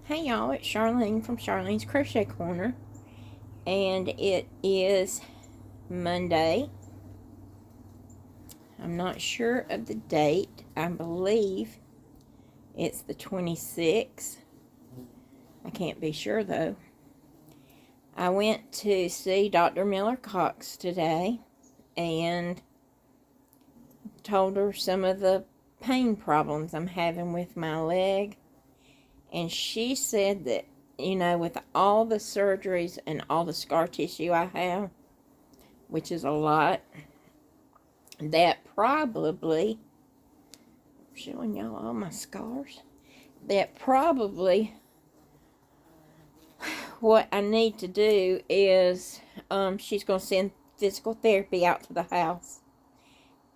Hey y'all, it's Charlene from Charlene's Crochet Corner, and it is Monday. I'm not sure of the date. I believe it's the 26th. I can't be sure though. I went to see Dr. Miller Cox today and told her some of the pain problems I'm having with my leg. And she said that, with all the surgeries and all the scar tissue I have, which is a lot, that probably, showing y'all all my scars, that probably what I need to do is, she's going to send physical therapy out to the house.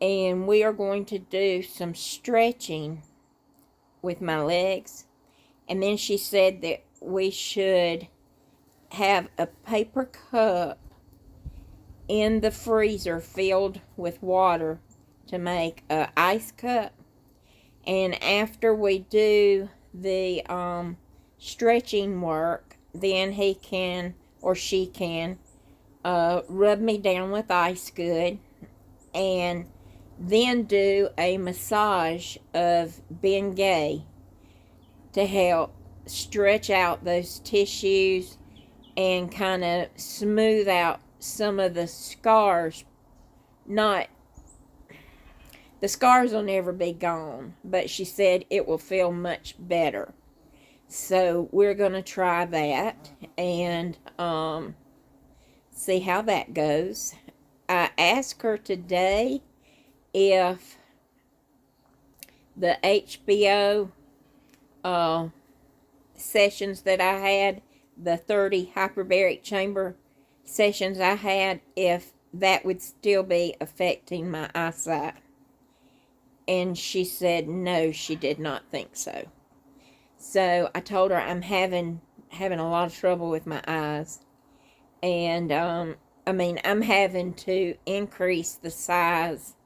And we are going to do some stretching with my legs. And then she said that we should have a paper cup in the freezer filled with water to make an ice cup. And after we do the stretching work, then he can or she can rub me down with ice good and then do a massage of BDAY to help stretch out those tissues and kind of smooth out some of the scars. The scars will never be gone, but she said it will feel much better. So we're going to try that and see how that goes. I asked her today if the HBO sessions that I had, the 30 hyperbaric chamber sessions I had, if that would still be affecting my eyesight. And she said no, she did not think so. So I told her I'm having a lot of trouble with my eyes. And I'm having to increase the size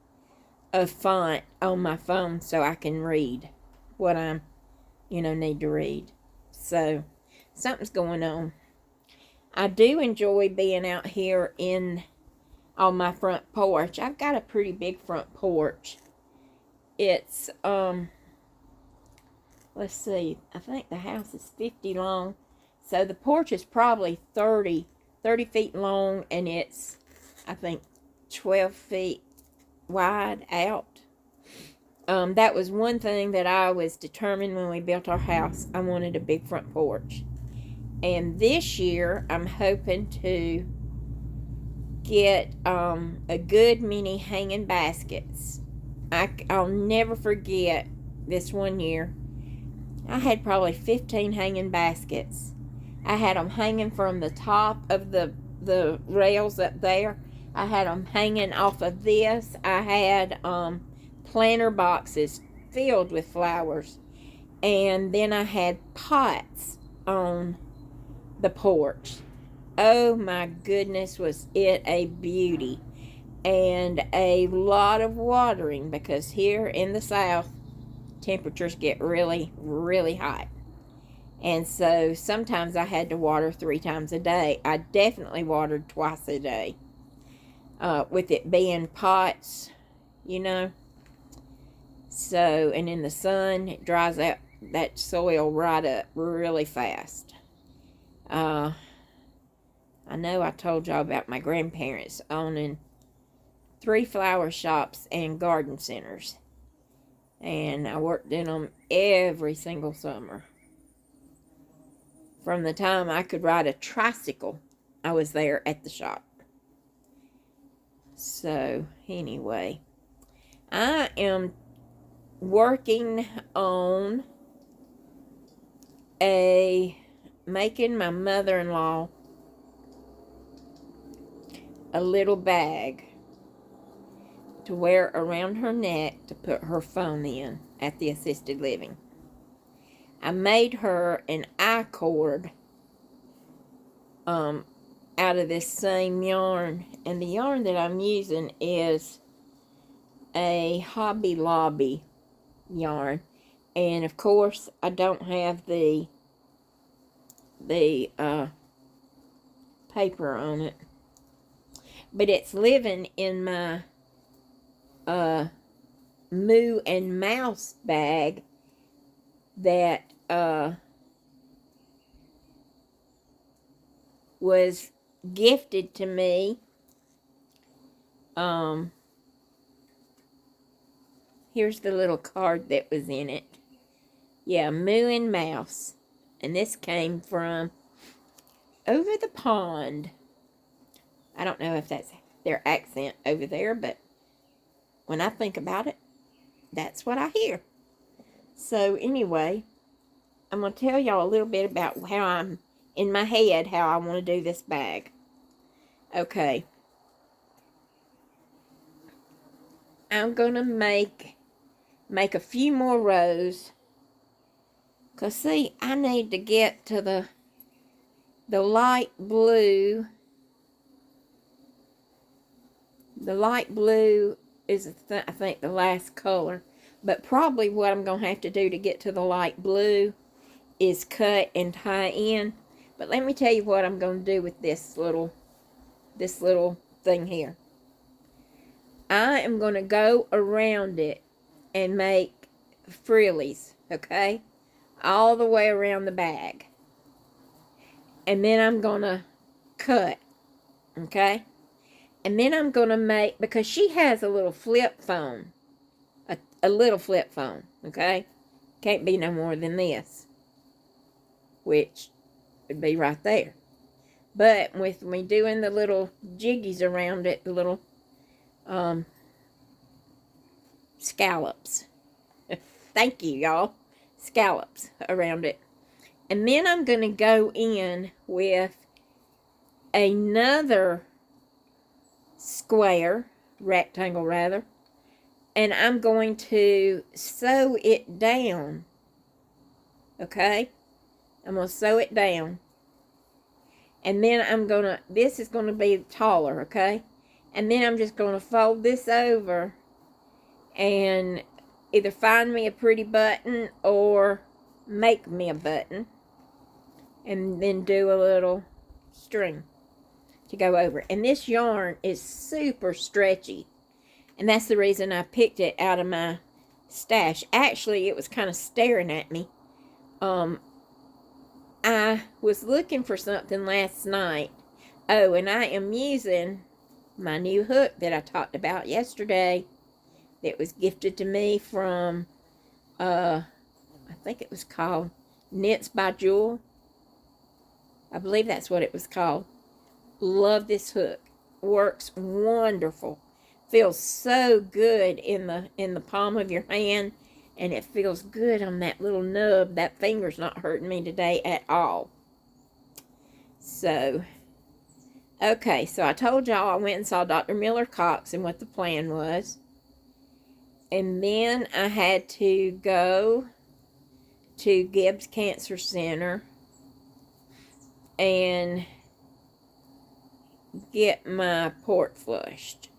of font on my phone so I can read what I'm need to read. So something's going on. I do enjoy being out here on my front porch. I've got a pretty big front porch. It's let's see, I think the house is 50 long, so the porch is probably 30 feet long, and it's, I think, 12 feet wide out. That was one thing that I was determined when we built our house. I wanted a big front porch. And this year, I'm hoping to get a good many hanging baskets. I'll never forget this one year. I had probably 15 hanging baskets. I had them hanging from the top of the rails up there. I had them hanging off of this. I had planter boxes filled with flowers. And then I had pots on the porch. Oh my goodness, was it a beauty. And a lot of watering, because here in the South, temperatures get really, really hot. And so sometimes I had to water 3 times a day. I definitely watered twice a day. With it being pots, So, and in the sun, it dries out that soil right up really fast. I know I told y'all about my grandparents owning 3 flower shops and garden centers. And I worked in them every single summer. From the time I could ride a tricycle, I was there at the shop. So, anyway, I am working on making my mother-in-law a little bag to wear around her neck to put her phone in at the assisted living. I made her an I-cord out of this same yarn, and the yarn that I'm using is a Hobby Lobby yarn, and of course I don't have the the paper on it. But it's living in my Moo and Mouse bag that was gifted to me. Here's the little card that was in it. Yeah, Moo and Mouse. And this came from over the pond. I don't know if that's their accent over there, but when I think about it, that's what I hear. So anyway, I'm going to tell y'all a little bit about how I'm, in my head, how I want to do this bag. Okay. I'm going to make a few more rows. Because, see, I need to get to the light blue. The light blue is, I think, the last color. But probably what I'm going to have to do to get to the light blue is cut and tie in. But let me tell you what I'm going to do with this little thing here. I am going to go around it and make frillies, okay? All the way around the bag. And then I'm going to cut, okay? And then I'm going to make, because she has a little flip phone. A little flip phone, okay? Can't be no more than this. Which would be right there. But with me doing the little jiggies around it, the little scallops. Thank you, y'all. Scallops around it. And then I'm going to go in with another square, rectangle rather, and I'm going to sew it down. Okay? I'm going to sew it down. And then I'm going to, this is going to be taller, okay? And then I'm just going to fold this over and either find me a pretty button or make me a button. And then do a little string to go over. And this yarn is super stretchy. And that's the reason I picked it out of my stash. Actually, it was kind of staring at me. I was looking for something last night. Oh, and I am using my new hook that I talked about yesterday. That was gifted to me from, I think it was called Knits by Jewel. I believe that's what it was called. Love this hook. Works wonderful. Feels so good in the palm of your hand. And it feels good on that little nub. That finger's not hurting me today at all. So, okay. So I told y'all I went and saw Dr. Miller Cox and what the plan was. And then I had to go to Gibbs Cancer Center and get my port flushed.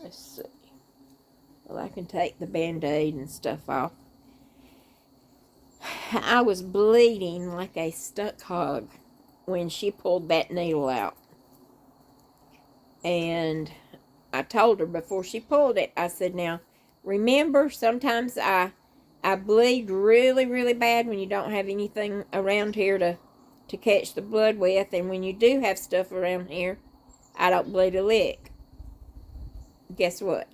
Let's see. Well, I can take the Band-Aid and stuff off. I was bleeding like a stuck hog when she pulled that needle out. And I told her before she pulled it, I said, now, remember, sometimes I bleed really, really bad when you don't have anything around here to catch the blood with. And when you do have stuff around here, I don't bleed a lick. Guess what?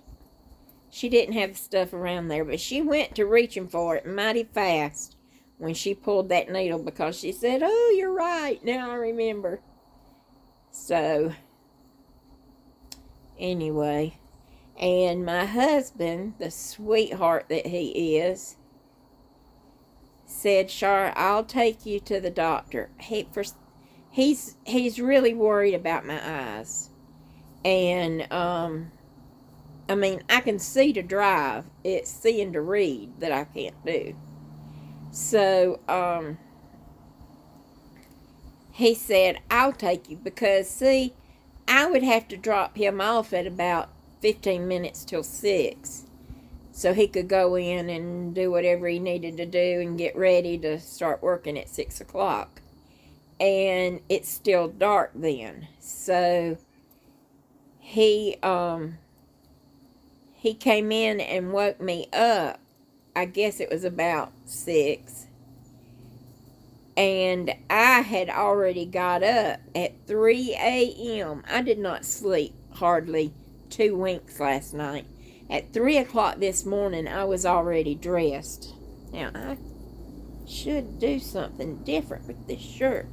She didn't have stuff around there, but she went to reaching for it mighty fast when she pulled that needle because she said, oh, you're right. Now I remember. So, anyway, and my husband, the sweetheart that he is, said, Char, I'll take you to the doctor. He's really worried about my eyes. And, I mean, I can see to drive. It's seeing to read that I can't do. So, he said, I'll take you because, see, I would have to drop him off at about 15 minutes till 6. so he could go in and do whatever he needed to do and get ready to start working at 6 o'clock. And it's still dark then. So he came in and woke me up. I guess it was about 6. And I had already got up at 3 a.m. I did not sleep hardly 2 winks last night. At 3 o'clock this morning, I was already dressed. Now, I should do something different with this shirt,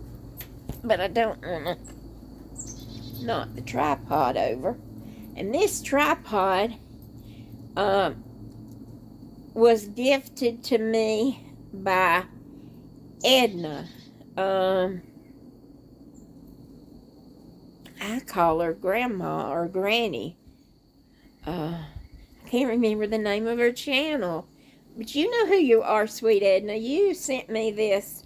but I don't want to knock the tripod over. And this tripod was gifted to me by Edna. I call her Grandma or Granny. I can't remember the name of her channel. But you know who you are, sweet Edna. You sent me this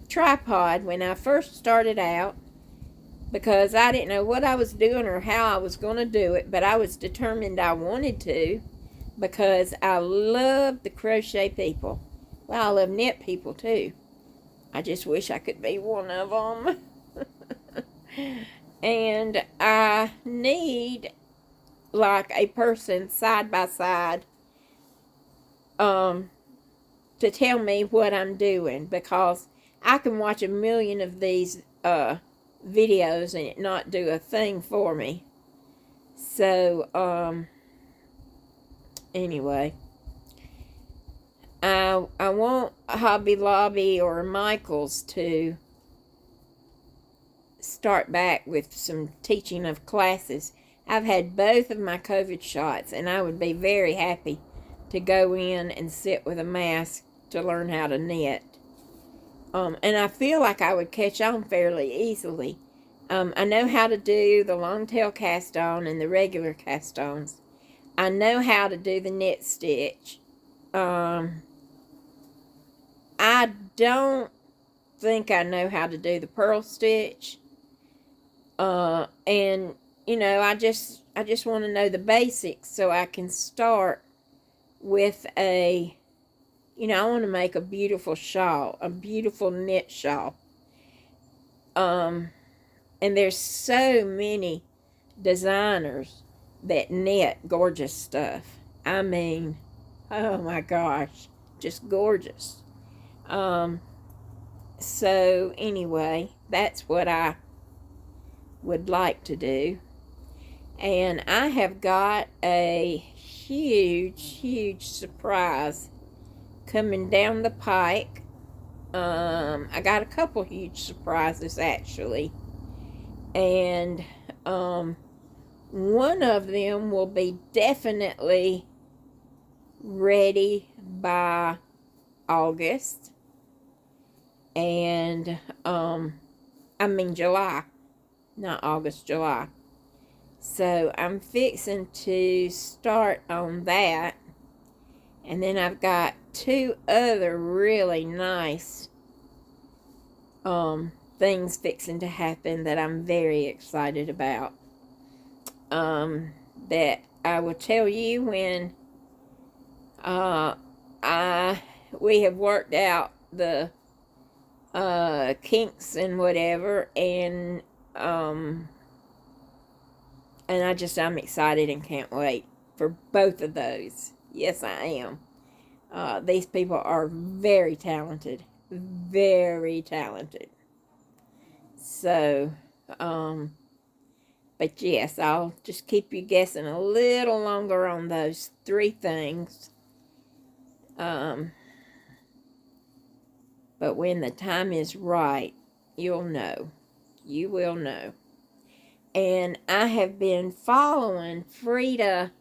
tripod when I first started out because I didn't know what I was doing or how I was going to do it, but I was determined I wanted to because I love the crochet people. Well, I love knit people too. I just wish I could be one of them. And I need like a person side by side to tell me what I'm doing, because I can watch a million of these videos and it not do a thing for me. So anyway, I want Hobby Lobby or Michael's to start back with some teaching of classes. I've had both of my COVID shots, and I would be very happy to go in and sit with a mask to learn how to knit. And I feel like I would catch on fairly easily. I know how to do the long tail cast on and the regular cast ons. I know how to do the knit stitch. I don't think I know how to do the purl stitch. And you know, I just want to know the basics so I can start with I want to make a beautiful shawl, a beautiful knit shawl. And there's so many designers that knit gorgeous stuff. I mean, oh my gosh, just gorgeous. So anyway, that's what I would like to do. And I have got a huge surprise coming down the pike. I got a couple huge surprises actually. And one of them will be definitely ready by August. And July. Not August, July. So I'm fixing to start on that. And then I've got 2 other really nice things fixing to happen that I'm very excited about. That I will tell you when we have worked out the kinks and whatever, and I'm excited and can't wait for both of those. Yes, I am. These people are very talented. Very talented. So, but yes, I'll just keep you guessing a little longer on those 3 things. But when the time is right, you'll know. You will know. And I have been following Frida.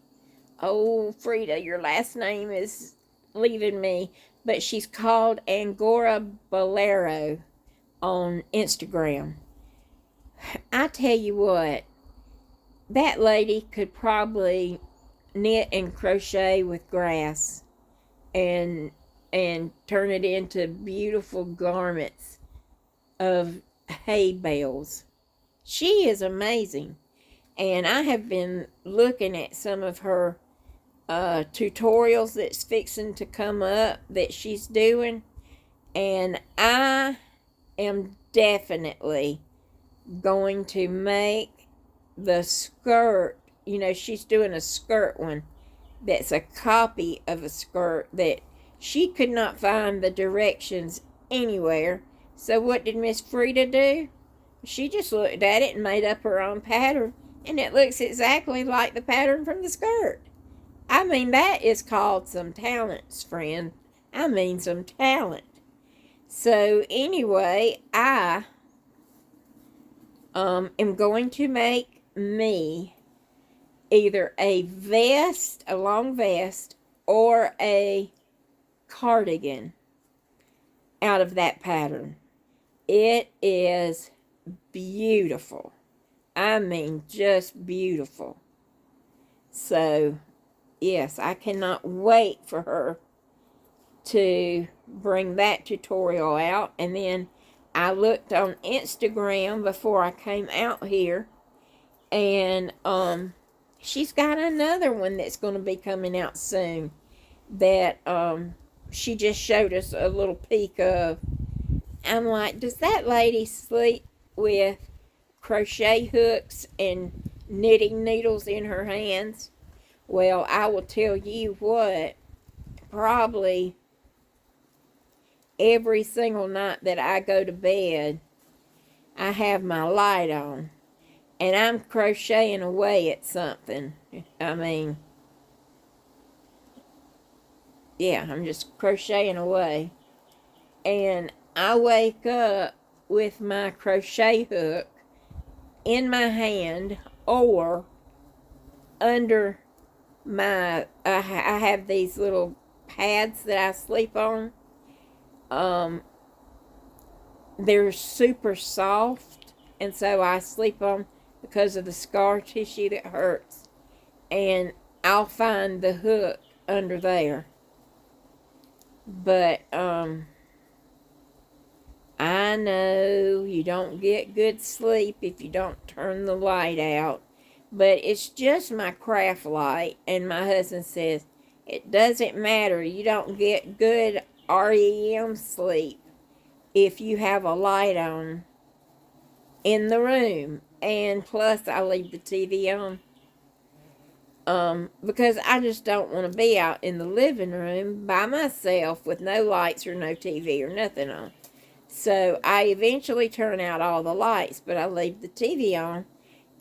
Oh, Frida, your last name is leaving me. But she's called Angora Bolero on Instagram. I tell you what, that lady could probably knit and crochet with grass and turn it into beautiful garments of hay bales. She is amazing. And I have been looking at some of her tutorials that's fixing to come up that she's doing. And I am definitely going to make the skirt. You know, she's doing a skirt one that's a copy of a skirt that she could not find the directions anywhere. So what did Miss Frida do? She just looked at it and made up her own pattern, and it looks exactly like the pattern from the skirt. I mean, that is called some talents, friend. I mean, some talent. So anyway, I am going to make me either a vest, a long vest, or a cardigan out of that pattern. It is beautiful. I mean, just beautiful. So, yes, I cannot wait for her to bring that tutorial out. And then I looked on Instagram before I came out here, and she's got another one that's going to be coming out soon that she just showed us a little peek of. I'm like, does that lady sleep with crochet hooks and knitting needles in her hands? Well, I will tell you what, probably every single night that I go to bed, I have my light on, and I'm crocheting away at something. I mean, yeah, I'm just crocheting away. And I wake up with my crochet hook in my hand or under my, I have these little pads that I sleep on. They're super soft, and so I sleep on because of the scar tissue that hurts. And I'll find the hook under there. But, I know you don't get good sleep if you don't turn the light out, but it's just my craft light, and my husband says, it doesn't matter, you don't get good REM sleep if you have a light on in the room. And plus, I leave the TV on. Because I just don't want to be out in the living room by myself with no lights or no TV or nothing on. So I eventually turn out all the lights, but I leave the TV on,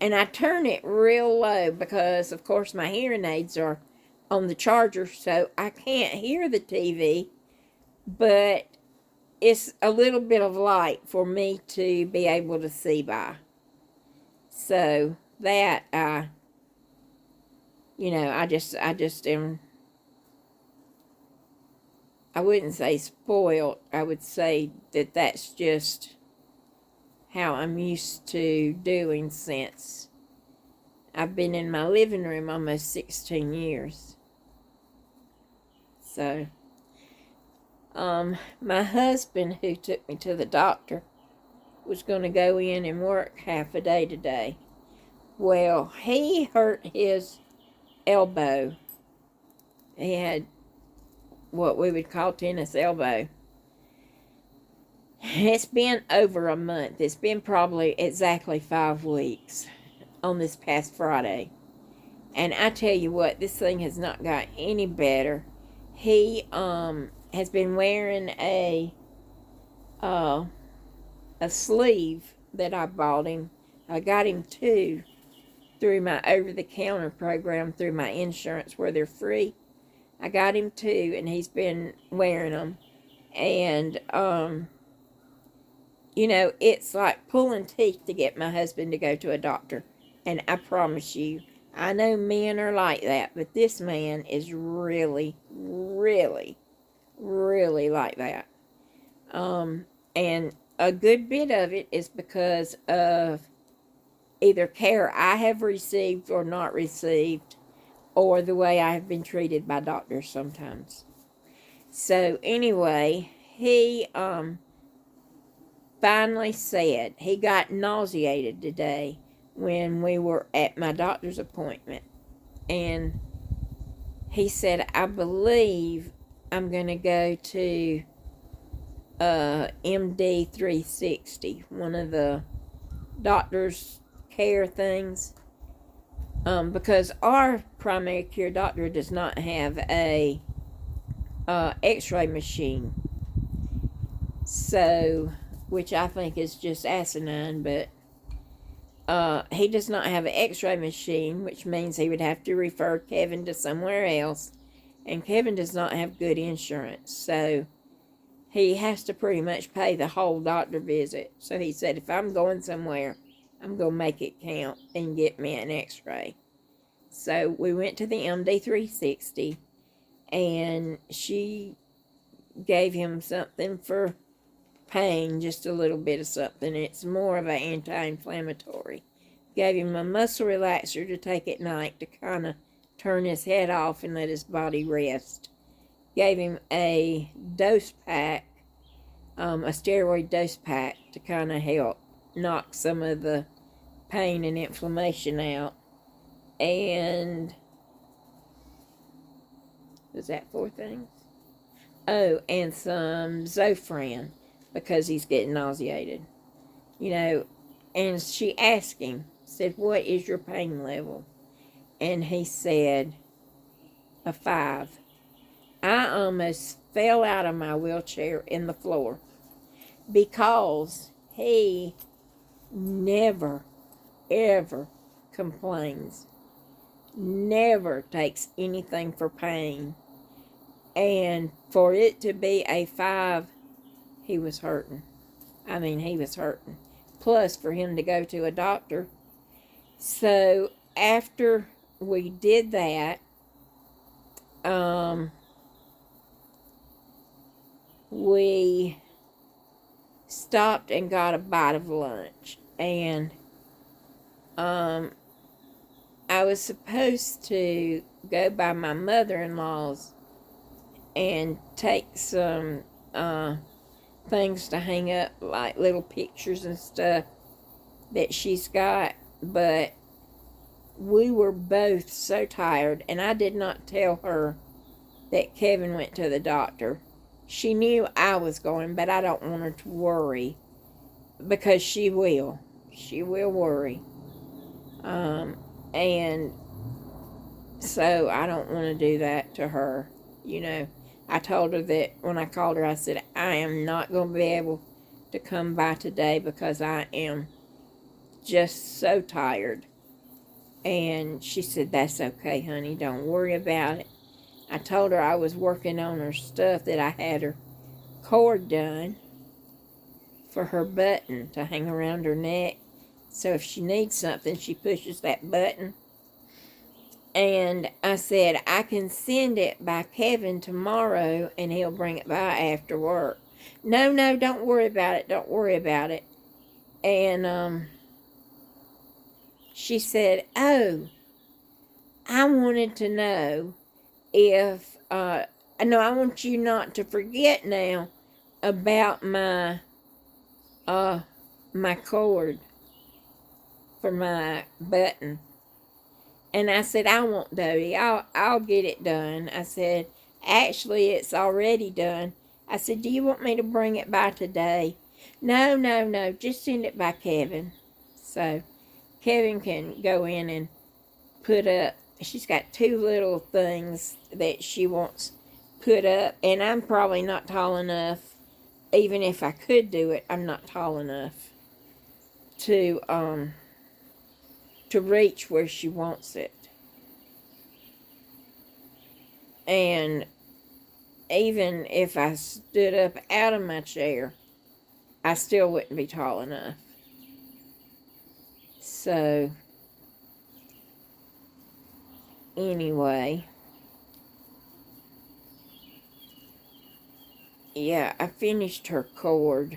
and I turn it real low because, of course, my hearing aids are on the charger, so I can't hear the TV, but it's a little bit of light for me to be able to see by. So that I just am, I wouldn't say spoiled. I would say that that's just how I'm used to doing since I've been in my living room almost 16 years. So, my husband, who took me to the doctor, was going to go in and work half a day today. Well, he hurt his elbow. He had what we would call tennis elbow. It's been over a month. It's been probably exactly 5 weeks on this past Friday. And I tell you what, this thing has not got any better. He has been wearing a sleeve that I bought him. I got him 2 through my over-the-counter program through my insurance where they're free. I got him 2, and he's been wearing them. And, it's like pulling teeth to get my husband to go to a doctor. And I promise you, I know men are like that, but this man is really, really, really like that. And a good bit of it is because of either care I have received or not received, or the way I have been treated by doctors sometimes. So anyway, he finally said he got nauseated today when we were at my doctor's appointment. And he said, I believe I'm going to go to MD 360, one of the doctor's care things. Because our primary care doctor does not have a x-ray machine. So, which I think is just asinine, but he does not have an x-ray machine, which means he would have to refer Kevin to somewhere else. And Kevin does not have good insurance, so he has to pretty much pay the whole doctor visit. So he said, if I'm going somewhere, I'm going to make it count and get me an x-ray. So we went to the MD 360, and she gave him something for pain, just a little bit of something. It's more of an anti-inflammatory. Gave him a muscle relaxer to take at night to kind of turn his head off and let his body rest. Gave him a dose pack, a steroid dose pack to kind of help knock some of the pain and inflammation out. And was that 4 things? Oh, and some Zofran, because he's getting nauseated. You know, and she asked him, said, what is your pain level? And he said, a 5. I almost fell out of my wheelchair in the floor, because he never, ever complains. Never takes anything for pain. And for it to be a 5, he was hurting. I mean, he was hurting. Plus, for him to go to a doctor. So, after we did that, we stopped and got a bite of lunch. And I was supposed to go by my mother-in-law's and take some things to hang up, like little pictures and stuff that she's got, but we were both so tired, and I did not tell her that Kevin went to the doctor. She knew I was going, but I don't want her to worry, because she will. She will worry. And so I don't want to do that to her, you know. I told her that when I called her, I said, I am not going to be able to come by today because I am just so tired. And she said, that's okay, honey. Don't worry about it. I told her I was working on her stuff, that I had her cord done for her button to hang around her neck. So if she needs something, she pushes that button. And I said, I can send it by Kevin tomorrow, and he'll bring it by after work. No, don't worry about it. Don't worry about it. And she said, oh, I wanted to know if, no, I want you not to forget now about my cord for my button. And I said, I won't, Dodie. I'll get it done. I said, actually, it's already done. I said, do you want me to bring it by today? No. Just send it by Kevin. So, Kevin can go in and put up. She's got 2 little things that she wants put up. And I'm probably not tall enough. Even if I could do it, I'm not tall enough to reach where she wants it. And even if I stood up out of my chair, I still wouldn't be tall enough. So, anyway, yeah, I finished her cord,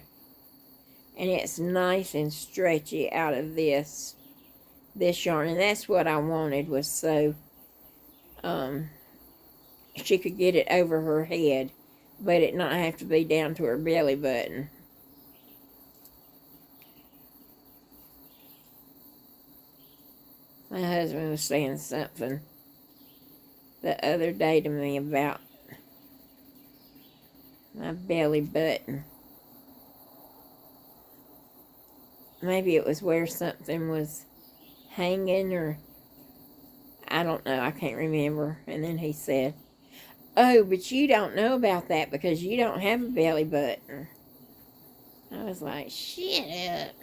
and it's nice and stretchy out of this yarn, and that's what I wanted, was so she could get it over her head, but it not have to be down to her belly button. My husband was saying something the other day to me about my belly button. Maybe it was where something was hanging, or I don't know, I can't remember. And then he said, "Oh, but you don't know about that because you don't have a belly button." I was like, shut up.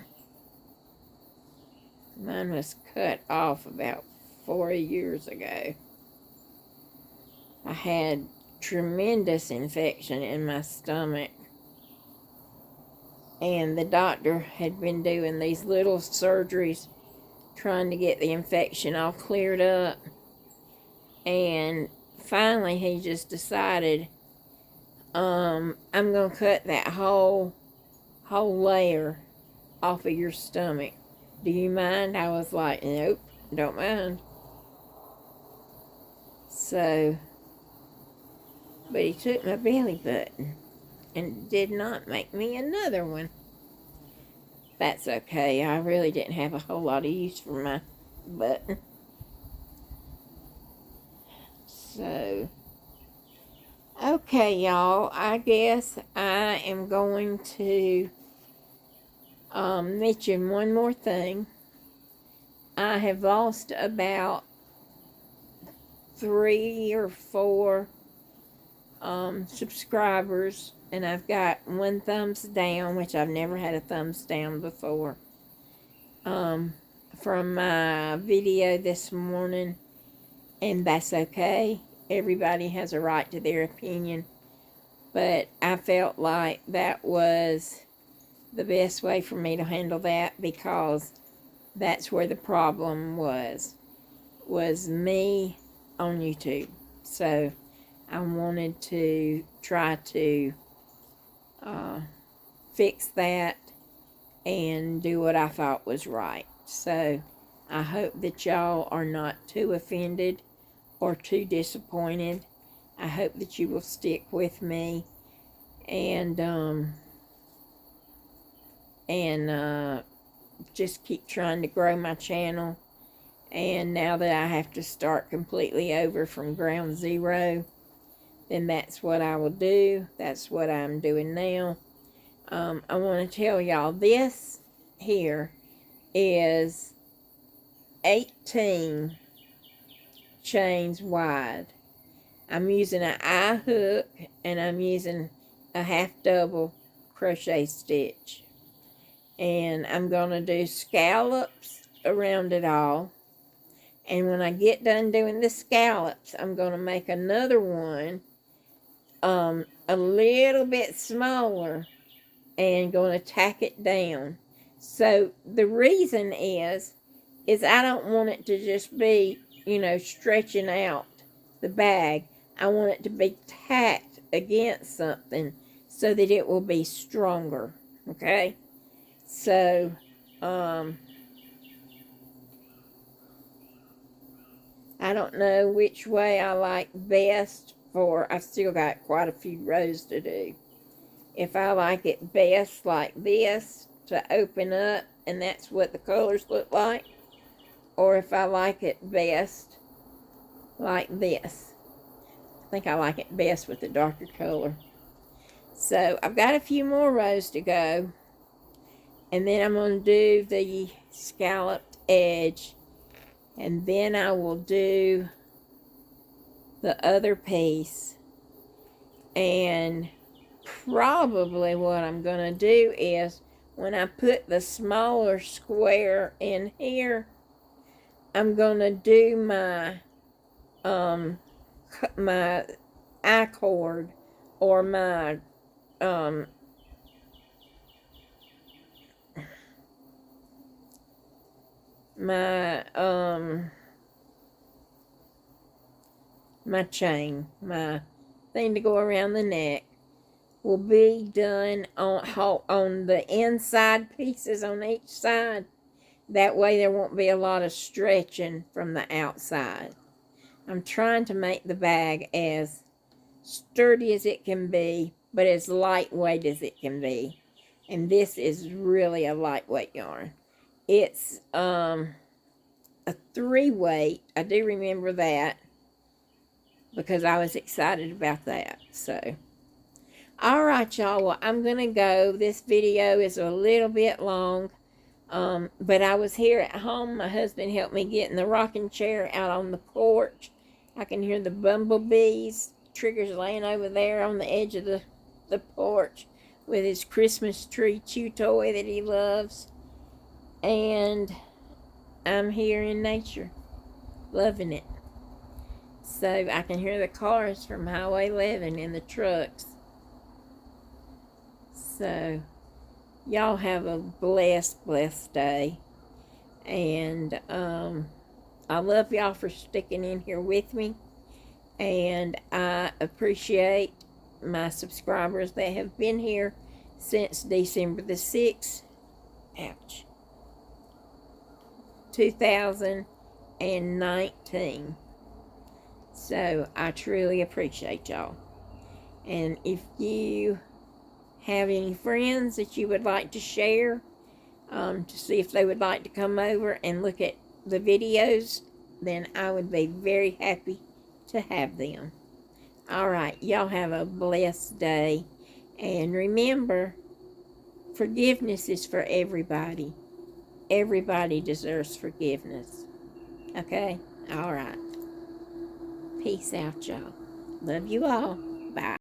Mine was cut off about 4 years ago. I had tremendous infection in my stomach. And the doctor had been doing these little surgeries trying to get the infection all cleared up. And finally he just decided, I'm going to cut that whole layer off of your stomach. Do you mind? I was like, nope, don't mind. So, but he took my belly button and did not make me another one. That's okay. I really didn't have a whole lot of use for my button. So, okay, y'all. I guess I am going to mention one more thing. I have lost about 3 or 4 subscribers, and I've got 1 thumbs down, which I've never had a thumbs down before, from my video this morning, and that's okay. Everybody has a right to their opinion, but I felt like that was the best way for me to handle that, because that's where the problem was me on YouTube. So I wanted to try to fix that and do what I thought was right. So I hope that y'all are not too offended or too disappointed. I hope that you will stick with me and just keep trying to grow my channel. And now that I have to start completely over from ground zero, then that's what I will do. That's what I'm doing now. I want to tell y'all, this here is 18 chains wide. I'm using an eye hook, and I'm using a half double crochet stitch. And I'm going to do scallops around it all. And when I get done doing the scallops, I'm going to make another one a little bit smaller and going to tack it down. So the reason is I don't want it to just be, stretching out the bag. I want it to be tacked against something so that it will be stronger. Okay? So, I don't know which way I like best, for I've still got quite a few rows to do. If I like it best like this, to open up, and that's what the colors look like, or if I like it best like this. I think I like it best with the darker color. So I've got a few more rows to go, and then I'm going to do the scalloped edge, and then I will do the other piece. And probably what I'm going to do is, when I put the smaller square in here, I'm going to do my my I-cord, or my my chain, my thing to go around the neck, will be done on the inside pieces on each side. That way there won't be a lot of stretching from the outside. I'm trying to make the bag as sturdy as it can be, but as lightweight as it can be. And this is really a lightweight yarn. It's a 3-weight. I do remember that. because I was excited about that. So, all right, y'all. Well, I'm going to go. This video is a little bit long. But I was here at home. My husband helped me get in the rocking chair out on the porch. I can hear the bumblebees. Trigger's laying over there on the edge of the porch with his Christmas tree chew toy that he loves. And I'm here in nature, loving it. So I can hear the cars from Highway 11 and the trucks. So y'all have a blessed day. And I love y'all for sticking in here with me. And I appreciate my subscribers that have been here since December the 6th. Ouch. 2019. So I truly appreciate y'all. And if you have any friends that you would like to share, to see if they would like to come over and look at the videos, then I would be very happy to have them. All right, y'all have a blessed day. And remember, forgiveness is for everybody. Everybody deserves forgiveness. Okay? All right. Peace out, y'all. Love you all. Bye.